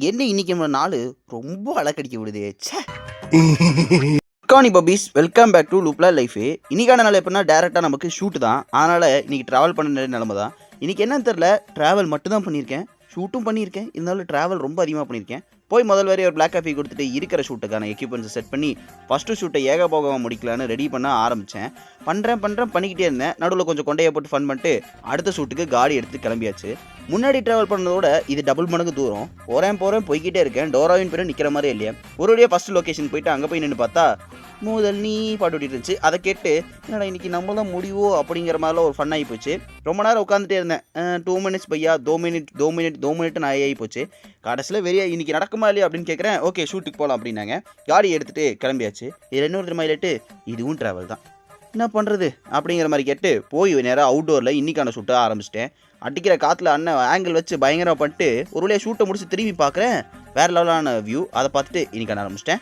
என்ன இன்னைக்கு நம்ம நாள் ரொம்ப அலக்கடிக்க விடுதே. ச்சே! கானி பப்பீஸ் வெல்கம் பேக் டு லூப்லா லைஃபு. இன்னைக்கான நாள் எப்படின்னா டேரெக்டாக நமக்கு ஷூட் தான். அதனால் இன்னைக்கு ட்ராவல் பண்ண நிலமை தான். இன்னைக்கு என்னன்னு தெரில, ட்ராவல் மட்டும் தான் பண்ணியிருக்கேன். ஷூட்டும் பண்ணியிருக்கேன். இருந்தாலும் ட்ராவல் ரொம்ப அதிகமாக பண்ணியிருக்கேன். போய் முதல் வரை ஒரு பிளாக் காஃபி கொடுத்துட்டு இருக்கிற ஷூட்டுக்கான எக்யூப்மெண்ட்ஸை செட் பண்ணி ஃபஸ்ட்டு ஷூட்டை ஏகபோகமாக முடிக்கலான்னு ரெடி பண்ண ஆரம்பித்தேன். பண்ணிக்கிட்டே இருந்தேன். நடுவில் கொஞ்சம் கொண்டையை போட்டு ஃபன் பண்ணிட்டு அடுத்த ஷூட்டுக்கு காடி எடுத்து கிளம்பியாச்சு. முன்னாடி ட்ராவல் பண்ணதோட இது டபுள் மடங்கு தூரம். போகிறேன் போய்கிட்டே இருக்கேன். டோராவின் பேரும் நிற்கிற மாதிரி இல்லையா. ஒரு வழியாக ஃபஸ்ட்டு லொக்கேஷன் போயிட்டு அங்கே போய் நின்று பார்த்தா முதல் நீ பாட்டு ஓட்டிட்டு இருந்துச்சு. அதை கேட்டு என்னடா இன்னைக்கு நம்ம தான் முடிவோ அப்படிங்கிற மாதிரிலாம் ஒரு ஃபன் ஆகி போச்சு. ரொம்ப நேரம் உட்காந்துட்டே இருந்தேன். 2 மினிட்ஸ் பையா 2 மினிட் நான் ஆகி போச்சு. கடைசியில் வெறியா இன்னைக்கு நடக்குமா இல்லையா அப்படின்னு கேட்குறேன். ஓகே ஷூட்டுக்கு போகலாம் அப்படின்னாங்க. காடி எடுத்துகிட்டு கிளம்பியாச்சு. இதில் இன்னொரு மைலேட்டு இதுவும் ட்ராவல் தான். என்ன பண்ணுறது அப்படிங்கிற மாதிரி கேட்டு போய் நேராக அவுட்டோரில் இன்றைக்கான ஷூட்டை ஆரம்பிச்சிட்டேன். அடிக்கிற காற்றுல அண்ணன் ஆங்கிள் வச்சு பயங்கரமாக பண்ணிட்டு ஒரு வழியாக ஷூட்டை முடிச்சு திரும்பி பார்க்குறேன். வேறு லெவலான வியூ. அதை பார்த்துட்டு இன்றைக்கான ஆரம்பிச்சிட்டேன்.